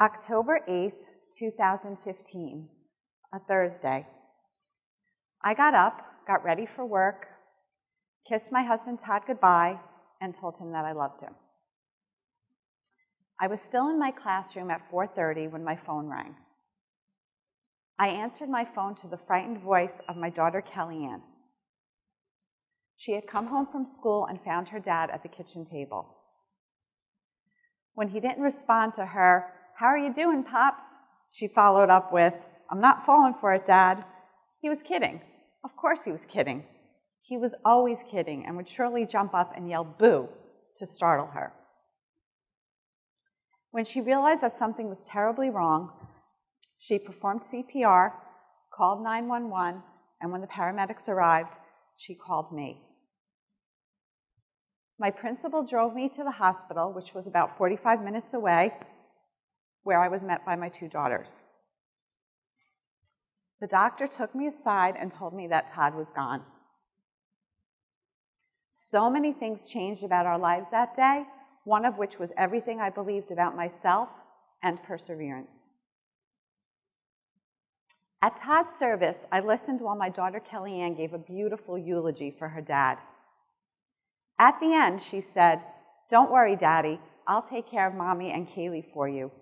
October 8th, 2015, a Thursday. I got up, got ready for work, kissed my husband Todd goodbye, and told him that I loved him. I was still in my classroom at 4:30 when my phone rang. I answered my phone to the frightened voice of my daughter Kellyanne. She had come home from school and found her dad at the kitchen table. When he didn't respond to her, "How are you doing, Pops?" she followed up with, "I'm not falling for it, Dad." He was kidding. Of course he was kidding. He was always kidding and would surely jump up and yell "boo" to startle her. When she realized that something was terribly wrong, she performed CPR, called 911, and when the paramedics arrived, she called me. My principal drove me to the hospital, which was about 45 minutes away, where I was met by my two daughters. The doctor took me aside and told me that Todd was gone. So many things changed about our lives that day, one of which was everything I believed about myself and perseverance. At Todd's service, I listened while my daughter Kellyanne gave a beautiful eulogy for her dad. At the end, she said, "Don't worry, Daddy, I'll take care of Mommy and Kaylee for you."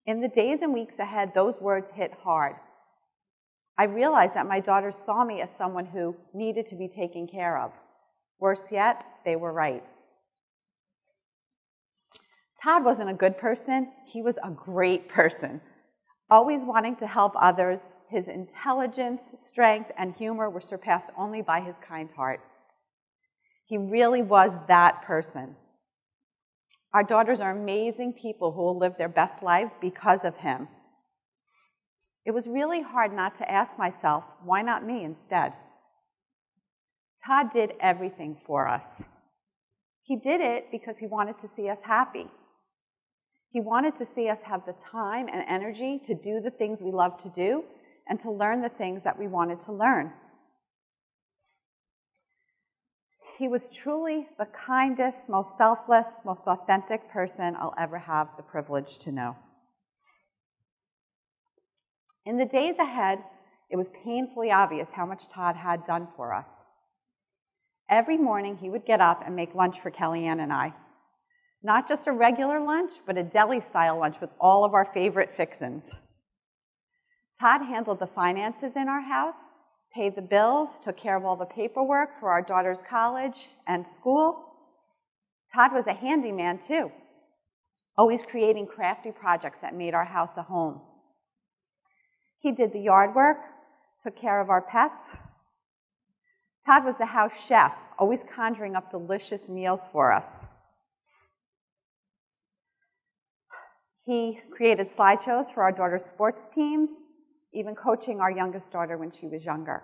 In the days and weeks ahead, those words hit hard. I realized that my daughters saw me as someone who needed to be taken care of. Worse yet, they were right. Todd wasn't a good person, he was a great person. Always wanting to help others, his intelligence, strength, and humor were surpassed only by his kind heart. He really was that person. Our daughters are amazing people who will live their best lives because of him. It was really hard not to ask myself, why not me instead? Todd did everything for us. He did it because he wanted to see us happy. He wanted to see us have the time and energy to do the things we love to do and to learn the things that we wanted to learn. He was truly the kindest, most selfless, most authentic person I'll ever have the privilege to know. In the days ahead, it was painfully obvious how much Todd had done for us. Every morning, he would get up and make lunch for Kellyanne and I. Not just a regular lunch, but a deli-style lunch with all of our favorite fixins. Todd handled the finances in our house, paid the bills, took care of all the paperwork for our daughter's college and school. Todd was a handyman too, always creating crafty projects that made our house a home. He did the yard work, took care of our pets. Todd was the house chef, always conjuring up delicious meals for us. He created slideshows for our daughter's sports teams, even coaching our youngest daughter when she was younger.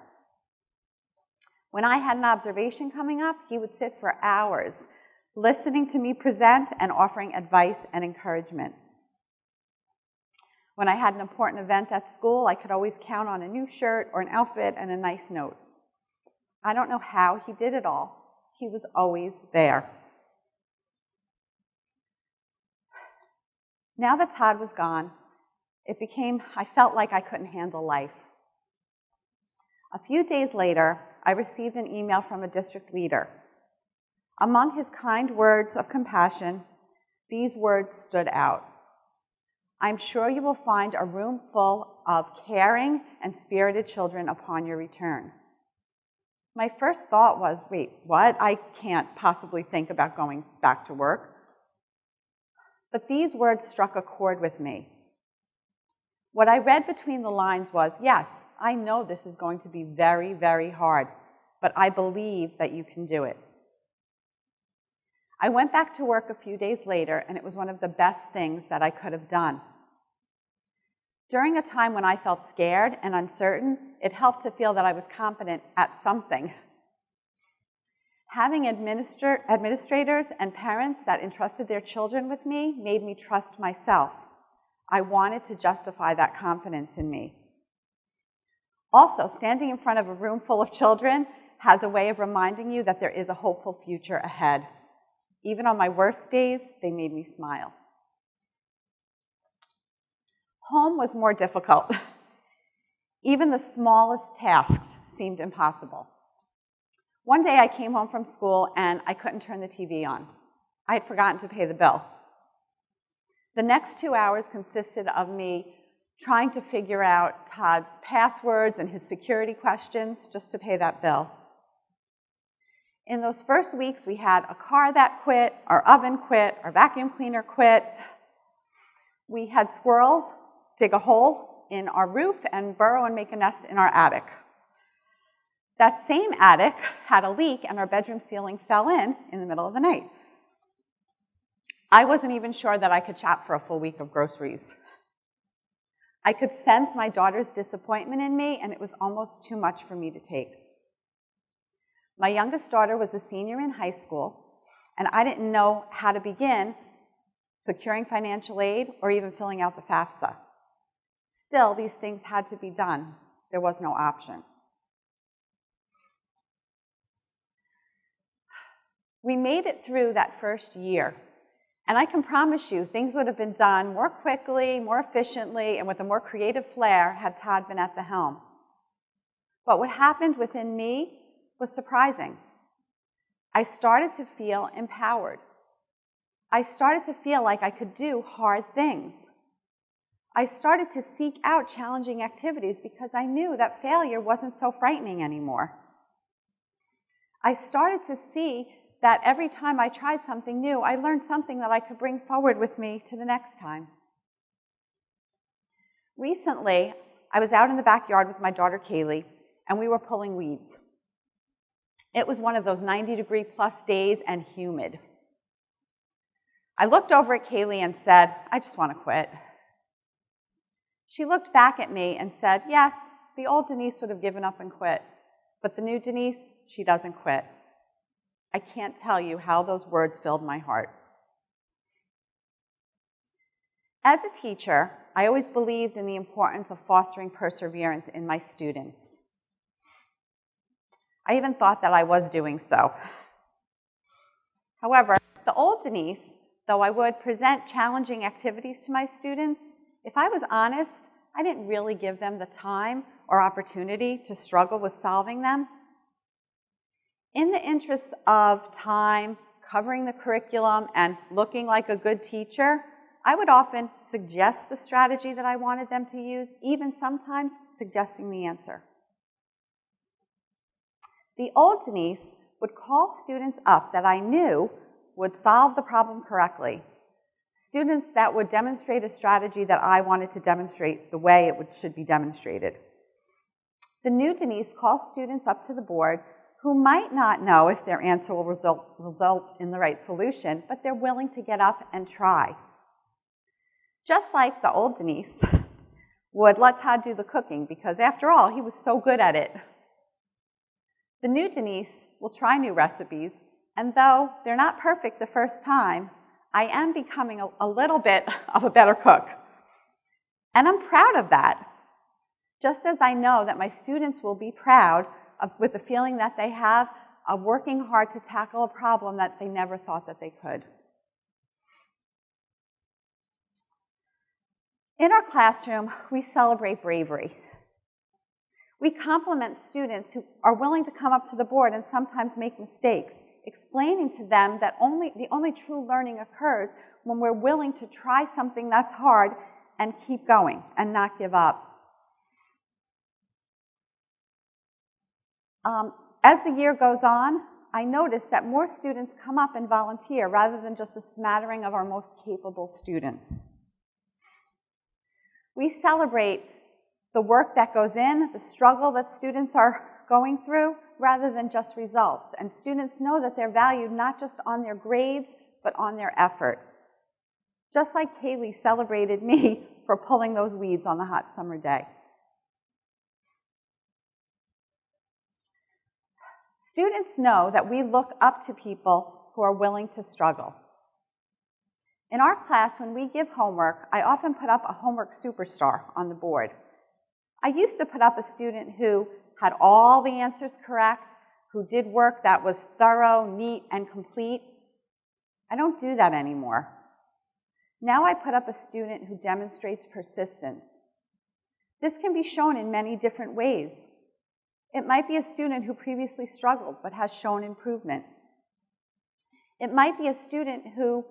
When I had an observation coming up, he would sit for hours, listening to me present and offering advice and encouragement. When I had an important event at school, I could always count on a new shirt or an outfit and a nice note. I don't know how he did it all. He was always there. Now that Todd was gone, I felt like I couldn't handle life. A few days later, I received an email from a district leader. Among his kind words of compassion, these words stood out. "I'm sure you will find a room full of caring and spirited children upon your return." My first thought was, wait, what? I can't possibly think about going back to work. But these words struck a chord with me. What I read between the lines was, yes, I know this is going to be very, very hard, but I believe that you can do it. I went back to work a few days later, and it was one of the best things that I could have done. During a time when I felt scared and uncertain, it helped to feel that I was competent at something. Having administrators and parents that entrusted their children with me made me trust myself. I wanted to justify that confidence in me. Also, standing in front of a room full of children has a way of reminding you that there is a hopeful future ahead. Even on my worst days, they made me smile. Home was more difficult. Even the smallest tasks seemed impossible. One day I came home from school and I couldn't turn the TV on. I had forgotten to pay the bill. The next 2 hours consisted of me trying to figure out Todd's passwords and his security questions just to pay that bill. In those first weeks, we had a car that quit, our oven quit, our vacuum cleaner quit. We had squirrels dig a hole in our roof and burrow and make a nest in our attic. That same attic had a leak and our bedroom ceiling fell in the middle of the night. I wasn't even sure that I could shop for a full week of groceries. I could sense my daughter's disappointment in me, and it was almost too much for me to take. My youngest daughter was a senior in high school, and I didn't know how to begin securing financial aid or even filling out the FAFSA. Still, these things had to be done. There was no option. We made it through that first year, and I can promise you things would have been done more quickly, more efficiently, and with a more creative flair had Todd been at the helm. But what happened within me was surprising. I started to feel empowered. I started to feel like I could do hard things. I started to seek out challenging activities because I knew that failure wasn't so frightening anymore. I started to see that every time I tried something new, I learned something that I could bring forward with me to the next time. Recently, I was out in the backyard with my daughter Kaylee, and we were pulling weeds. It was one of those 90-degree-plus days and humid. I looked over at Kaylee and said, "I just want to quit." She looked back at me and said, "Yes, the old Denise would have given up and quit, but the new Denise, she doesn't quit." I can't tell you how those words filled my heart. As a teacher, I always believed in the importance of fostering perseverance in my students. I even thought that I was doing so. However, the old Denise, though I would present challenging activities to my students, if I was honest, I didn't really give them the time or opportunity to struggle with solving them. In the interest of time, covering the curriculum, and looking like a good teacher, I would often suggest the strategy that I wanted them to use, even sometimes suggesting the answer. The old Denise would call students up that I knew would solve the problem correctly. Students that would demonstrate a strategy that I wanted to demonstrate the way it should be demonstrated. The new Denise calls students up to the board who might not know if their answer will result in the right solution, but they're willing to get up and try. Just like the old Denise would let Todd do the cooking because, after all, he was so good at it. The new Denise will try new recipes, and though they're not perfect the first time, I am becoming a little bit of a better cook. And I'm proud of that, just as I know that my students will be proud with the feeling that they have of working hard to tackle a problem that they never thought that they could. In our classroom, we celebrate bravery. We compliment students who are willing to come up to the board and sometimes make mistakes, explaining to them that the only true learning occurs when we're willing to try something that's hard and keep going and not give up. As the year goes on, I notice that more students come up and volunteer rather than just a smattering of our most capable students. We celebrate the work that goes in, the struggle that students are going through, rather than just results. And students know that they're valued not just on their grades, but on their effort. Just like Kaylee celebrated me for pulling those weeds on the hot summer day. Students know that we look up to people who are willing to struggle. In our class, when we give homework, I often put up a homework superstar on the board. I used to put up a student who had all the answers correct, who did work that was thorough, neat, and complete. I don't do that anymore. Now I put up a student who demonstrates persistence. This can be shown in many different ways. It might be a student who previously struggled but has shown improvement. It might be a student who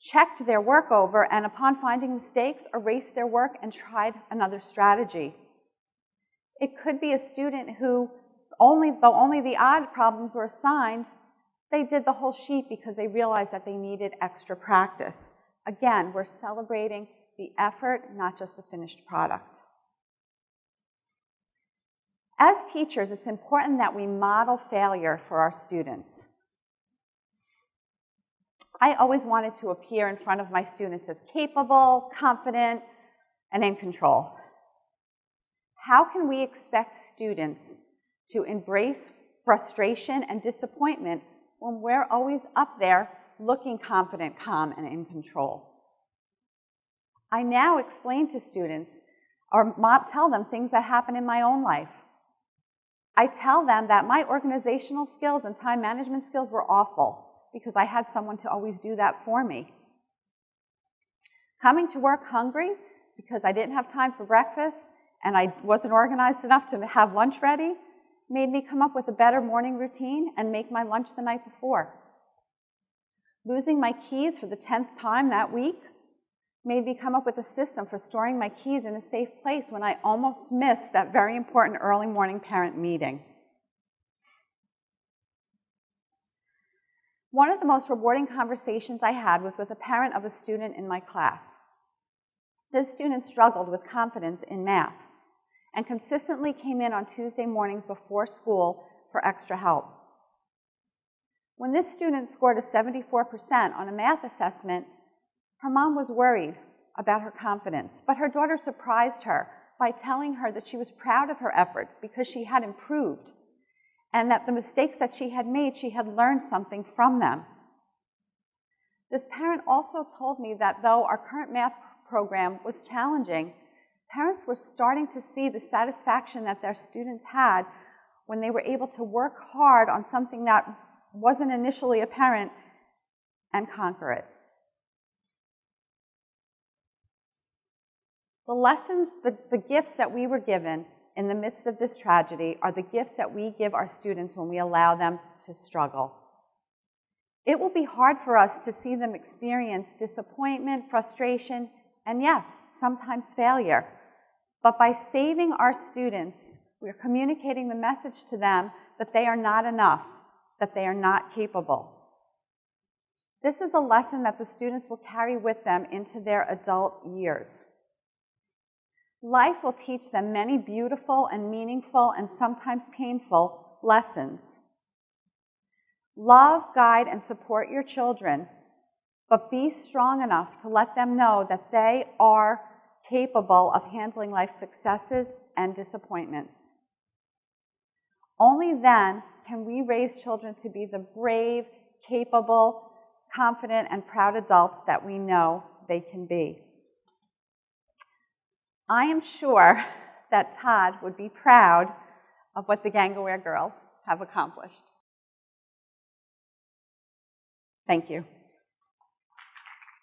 checked their work over and upon finding mistakes, erased their work and tried another strategy. It could be a student who, though only the odd problems were assigned, they did the whole sheet because they realized that they needed extra practice. Again, we're celebrating the effort, not just the finished product. As teachers, it's important that we model failure for our students. I always wanted to appear in front of my students as capable, confident, and in control. How can we expect students to embrace frustration and disappointment when we're always up there looking confident, calm, and in control? I now explain to students or tell them things that happen in my own life. I tell them that my organizational skills and time management skills were awful because I had someone to always do that for me. Coming to work hungry because I didn't have time for breakfast and I wasn't organized enough to have lunch ready made me come up with a better morning routine and make my lunch the night before. Losing my keys for the 10th time that week made me come up with a system for storing my keys in a safe place when I almost missed that very important early morning parent meeting. One of the most rewarding conversations I had was with a parent of a student in my class. This student struggled with confidence in math and consistently came in on Tuesday mornings before school for extra help. When this student scored a 74% on a math assessment, her mom was worried about her confidence, but her daughter surprised her by telling her that she was proud of her efforts because she had improved and that the mistakes that she had made, she had learned something from them. This parent also told me that though our current math program was challenging, parents were starting to see the satisfaction that their students had when they were able to work hard on something that wasn't initially apparent and conquer it. The lessons, the gifts that we were given in the midst of this tragedy are the gifts that we give our students when we allow them to struggle. It will be hard for us to see them experience disappointment, frustration, and yes, sometimes failure. But by saving our students, we're communicating the message to them that they are not enough, that they are not capable. This is a lesson that the students will carry with them into their adult years. Life will teach them many beautiful and meaningful and sometimes painful lessons. Love, guide, and support your children, but be strong enough to let them know that they are capable of handling life's successes and disappointments. Only then can we raise children to be the brave, capable, confident, and proud adults that we know they can be. I am sure that Todd would be proud of what the Gangaware girls have accomplished. Thank you.